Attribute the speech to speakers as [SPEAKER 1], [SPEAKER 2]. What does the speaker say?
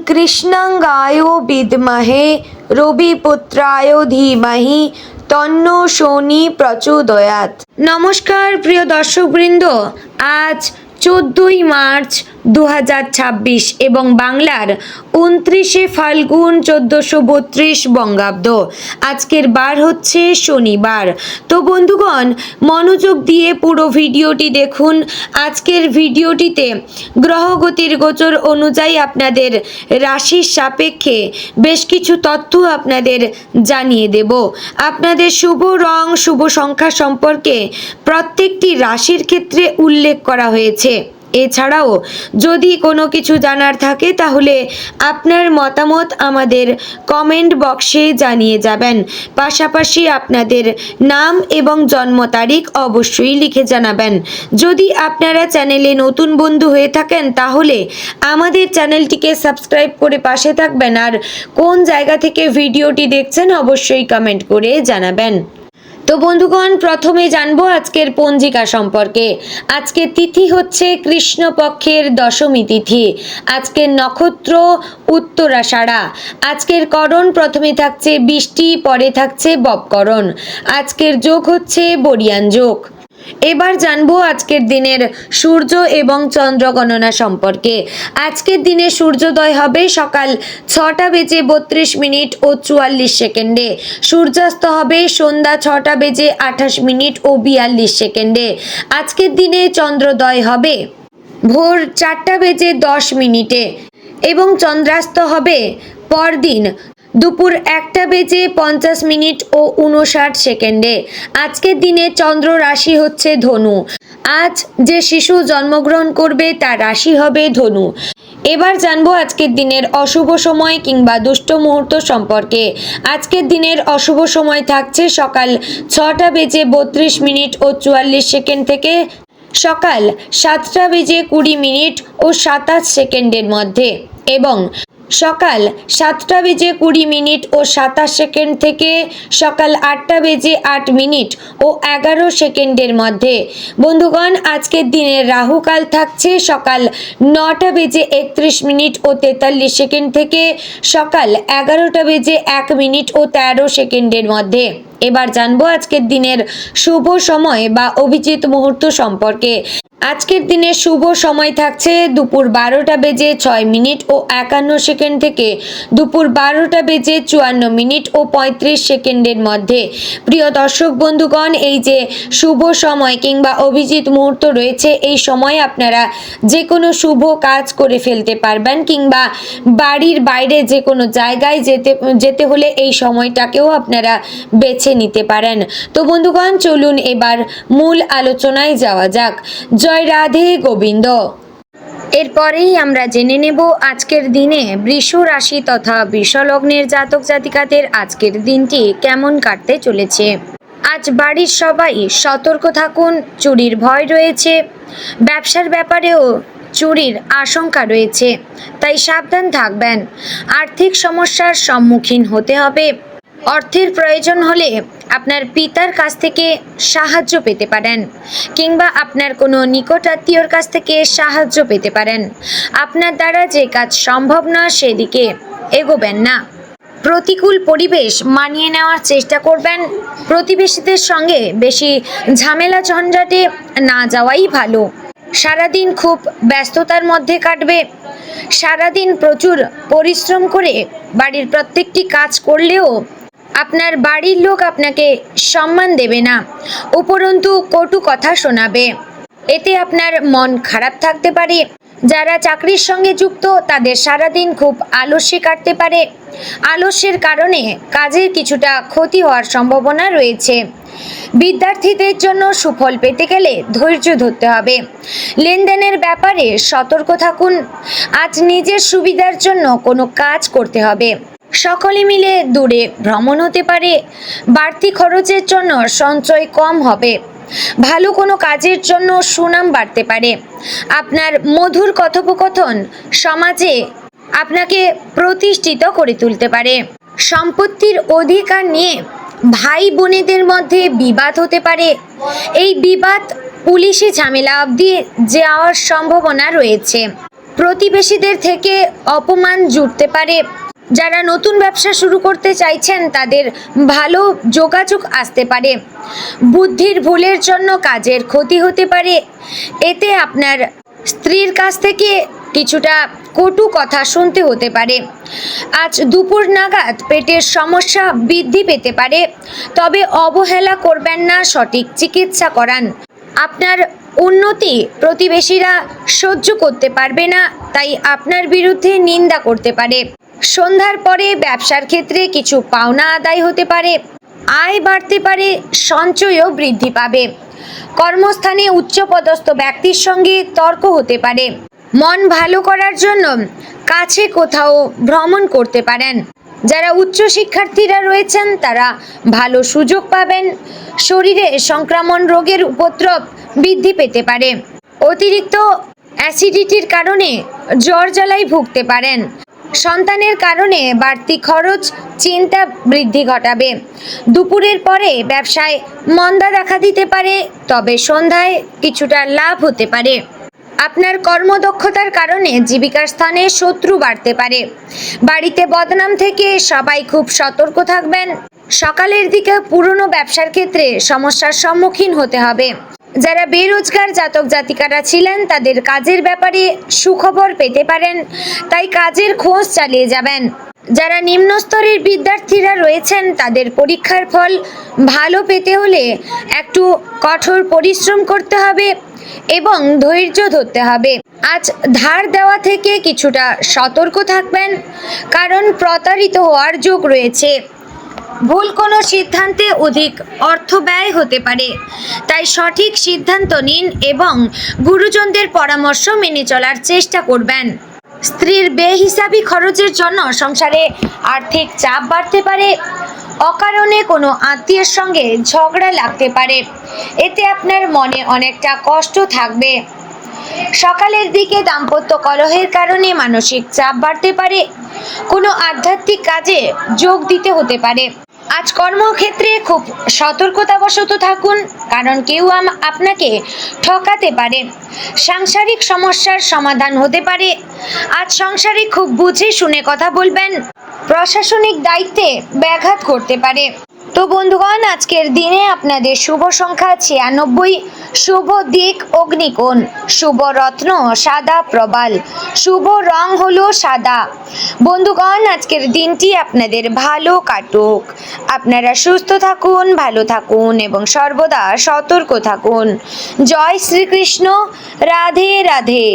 [SPEAKER 1] কৃষ্ণাঙ্গায় বিদ্মহে রবিপুত্রায় ধীমহি তন্নো শনি প্রচোদয়াৎ। নমস্কার প্রিয় দর্শকবৃন্দ, আজ 14ই মার্চ 2026 এবং বাংলার 29শে ফাল্গুন 1432 বঙ্গাব্দ। আজকের বার হচ্ছে শনিবার। তো বন্ধুগণ, মনোযোগ দিয়ে পুরো ভিডিওটি দেখুন। আজকের ভিডিওটিতে গ্রহগতির গোচর অনুযায়ী আপনাদের রাশির সাপেক্ষে বেশ কিছু তথ্য আপনাদের জানিয়ে দেব। আপনাদের শুভ রং, শুভ সংখ্যা সম্পর্কে প্রত্যেকটি রাশির ক্ষেত্রে উল্লেখ করা হয়েছে। এছাড়াও যদি কোনো কিছু জানার থাকে তাহলে আপনার মতামত আমাদের কমেন্ট বক্সে জানিয়ে যাবেন। পাশাপাশি আপনাদের নাম এবং জন্ম তারিখ অবশ্যই লিখে জানাবেন। যদি আপনারা চ্যানেলে নতুন বন্ধু হয়ে থাকেন তাহলে আমাদের চ্যানেলটিকে সাবস্ক্রাইব করে পাশে থাকবেন, আর কোন জায়গা থেকে ভিডিওটি দেখছেন অবশ্যই কমেন্ট করে জানাবেন। তো বন্ধুগণ, প্রথমে জানবো আজকের পঞ্জিকা সম্পর্কে। আজকের তিথি হচ্ছে কৃষ্ণপক্ষের দশমী তিথি। আজকের নক্ষত্র উত্তরাষাঢ়া। আজকের করণ প্রথমে থাকছে বৃষ্টি, পরে থাকছে ববকরণ। আজকের যোগ হচ্ছে বরিয়ান যোগ। এবার জানবো আজকের দিনের সূর্য এবং চন্দ্র গণনা সম্পর্কে। আজকের দিনে সূর্যোদয় হবে সকাল 6টা বেজে 32 ও 44 সেকেন্ডে। সূর্যাস্ত হবে সন্ধ্যা 6টা বেজে 28 ও 42 সেকেন্ডে। আজকের দিনে চন্দ্রোদয় হবে ভোর 4টা বেজে 10 এবং চন্দ্রাস্ত হবে পরদিন দুপুর 1টা বেজে 50 ও 59 সেকেন্ডে। আজকের দিনে চন্দ্র রাশি হচ্ছে ধনু। আজ যে শিশু জন্মগ্রহণ করবে তার রাশি হবে ধনু। এবার জানবো আজকের দিনের অশুভ সময় কিংবা দুষ্ট মুহূর্ত সম্পর্কে। আজকের দিনের অশুভ সময় থাকছে সকাল 6টা বেজে 32 ও 44 সেকেন্ড থেকে সকাল 7টা বেজে 20 ও 27 সেকেন্ডের মধ্যে, এবং সকাল 7টা বেজে 20 ও 27 সেকেন্ড থেকে সকাল 8টা বেজে 8 ও 11 সেকেন্ডের মধ্যে। বন্ধুগণ, আজকের দিনের রাহুকাল থাকছে সকাল 9টা বেজে 31 ও 43 সেকেন্ড থেকে সকাল 11টা বেজে 1 ও 13 সেকেন্ডের মধ্যে। এবার জানবো আজকের দিনের শুভ সময় বা অভিজিৎ মুহূর্ত সম্পর্কে। আজকের দিনের শুভ সময় থাকছে দুপুর 12টা বেজে 6 ও 51 সেকেন্ড থেকে দুপুর 12টা বেজে 54 ও 35 সেকেন্ডের মধ্যে। প্রিয় দর্শক বন্ধুগণ, এই যে শুভ সময় কিংবা অভিজিৎ মুহূর্ত রয়েছে, এই সময় আপনারা যে কোনো শুভ কাজ করে ফেলতে পারবেন, কিংবা বাড়ির বাইরে যে কোনো জায়গায় যেতে হলে এই সময়টাকেও আপনারা বেছে নিতে পারেন। তো বন্ধুগণ, চলুন এবার মূল আলোচনায় যাওয়া যাক। জয় রাধে গোবিন্দ। এরপরেই আমরা জেনে নেব আজকের দিনে বৃষ রাশি তথা বৃষ লগ্নের জাতক জাতিকাদের আজকের দিনটি কেমন কাটতে চলেছে। আজ বাড়ির সবাই সতর্ক থাকুন, চুরির ভয় রয়েছে। ব্যবসার ব্যাপারেও চুরির আশঙ্কা রয়েছে, তাই সাবধান থাকবেন। আর্থিক সমস্যার সম্মুখীন হতে হবে। অর্থের প্রয়োজন হলে আপনার পিতার কাছ থেকে সাহায্য পেতে পারেন, কিংবা আপনার কোনো নিকট আত্মীয়র কাছ থেকে সাহায্য পেতে পারেন। আপনার দ্বারা যে কাজ সম্ভব না সেদিকে এগোবেন না। প্রতিকূল পরিবেশ মানিয়ে নেওয়ার চেষ্টা করবেন। প্রতিবেশীদের সঙ্গে বেশি ঝামেলা ঝঞ্ঝাটে না যাওয়াই ভালো। সারাদিন খুব ব্যস্ততার মধ্যে কাটবে। সারাদিন প্রচুর পরিশ্রম করে বাড়ির প্রত্যেকটি কাজ করলেও আপনার বাড়ির লোক আপনাকে সম্মান দেবে না, উপরন্তু কটু কথা শোনাবে। এতে আপনার মন খারাপ থাকতে পারে। যারা চাকরির সঙ্গে যুক্ত তাদের সারাদিন খুব আলস্যে কাটতে পারে। আলস্যের কারণে কাজের কিছুটা ক্ষতি হওয়ার সম্ভাবনা রয়েছে। বিদ্যার্থীদের জন্য সুফল পেতে গেলে ধৈর্য ধরতে হবে। লেনদেনের ব্যাপারে সতর্ক থাকুন। আজ নিজের সুবিধার জন্য কোনো কাজ করতে হবে। সকলে মিলে দূরে ভ্রমণ হতে পারে। বাড়তি খরচের জন্য সঞ্চয় কম হবে। ভালো কোনো কাজের জন্য সুনাম বাড়তে পারে। আপনার মধুর কথোপকথন সমাজে আপনাকে প্রতিষ্ঠিত করে তুলতে পারে। সম্পত্তির অধিকার নিয়ে ভাই বোনেদের মধ্যে বিবাদ হতে পারে। এই বিবাদ পুলিশি ঝামেলা অবধি যাওয়ার সম্ভাবনা রয়েছে। প্রতিবেশীদের থেকে অপমান জুটতে পারে। যারা নতুন ব্যবসা শুরু করতে চাইছেন তাদের ভালো যোগাযোগ আসতে পারে। বুদ্ধির ভুলের জন্য কাজের ক্ষতি হতে পারে। এতে আপনার স্ত্রীর কাছ থেকে কিছুটা কটু কথা শুনতে হতে পারে। আজ দুপুর নাগাদ পেটের সমস্যা বৃদ্ধি পেতে পারে, তবে অবহেলা করবেন না, সঠিক চিকিৎসা করান। আপনার উন্নতি প্রতিবেশীরা সহ্য করতে পারবে না, তাই আপনার বিরুদ্ধে নিন্দা করতে পারে। সন্ধ্যার পরে ব্যবসার ক্ষেত্রে কিছু পাওনা আদায় হতে পারে। আয় বাড়তে পারে, সঞ্চয়ও বৃদ্ধি পাবে। কর্মস্থানে উচ্চপদস্থ ব্যক্তির সঙ্গে তর্ক হতে পারে। মন ভালো করার জন্য কাছে কোথাও ভ্রমণ করতে পারেন। যারা উচ্চ শিক্ষার্থীরা রয়েছেন তারা ভালো সুযোগ পাবেন। শরীরে সংক্রমণ রোগের উপদ্রব বৃদ্ধি পেতে পারে। অতিরিক্ত অ্যাসিডিটির কারণে জ্বর জ্বালায় ভুগতে পারেন। সন্তানের কারণে বাড়তি খরচ চিন্তা বৃদ্ধি ঘটাবে। দুপুরের পরে ব্যবসায় মন্দা দেখা দিতে পারে, তবে সন্ধ্যায় কিছুটা লাভ হতে পারে। আপনার কর্মদক্ষতার কারণে জীবিকার স্থানে শত্রু বাড়তে পারে। বাড়িতে বদনাম থেকে সবাই খুব সতর্ক থাকবেন। সকালের দিকে পুরনো ব্যবসার ক্ষেত্রে সমস্যার সম্মুখীন হতে হবে। যারা বেরোজগার জাতক জাতিকারা ছিলেন তাদের কাজের ব্যাপারে সুখবর পেতে পারেন, তাই কাজের খোঁজ চালিয়ে যাবেন। যারা নিম্ন স্তরের বিদ্যার্থীরা রয়েছেন তাদের পরীক্ষার ফল ভালো পেতে হলে একটু কঠোর পরিশ্রম করতে হবে এবং ধৈর্য ধরতে হবে। আজ ধার দেওয়া থেকে কিছুটা সতর্ক থাকবেন, কারণ প্রতারিত হওয়ার যোগ রয়েছে। ভুল কোনো সিদ্ধান্তে অধিক অর্থ ব্যয় হতে পারে, তাই সঠিক সিদ্ধান্ত নিন এবং গুরুজনদের পরামর্শ মেনে চলার চেষ্টা করবেন। স্ত্রীর বেহিসাবি খরচের জন্য সংসারে আর্থিক চাপ বাড়তে পারে। অকারণে কোনো আত্মীয়ের সঙ্গে ঝগড়া লাগতে পারে, এতে আপনার মনে অনেকটা কষ্ট থাকবে। সকালের দিকে দাম্পত্য কলহের কারণে মানসিক চাপ বাড়তে পারে। কোনো আধ্যাত্মিক কাজে যোগ দিতে হতে পারে। আজ কর্মক্ষেত্রে খুব সতর্কতাবশত থাকুন, কারণ কেউ আপনাকে ঠকাতে পারে। সাংসারিক সমস্যার সমাধান হতে পারে। আজ সংসারে খুব বুঝে শুনে কথা বলবেন। প্রশাসনিক দায়িত্বে ব্যাঘাত করতে পারে। তো বন্ধুগণ, আজকের দিনে আপনাদের শুভ সংখ্যা 96, শুভ দিক অগ্নিকোণ, শুভ রত্ন সাদা প্রবাল, শুভ রং হলো সাদা। বন্ধুগণ, আজকের দিনটি আপনাদের ভালো কাটুক। আপনারা সুস্থ থাকুন, ভালো থাকুন এবং সর্বদা সতর্ক থাকুন। জয় শ্রীকৃষ্ণ। রাধে রাধে।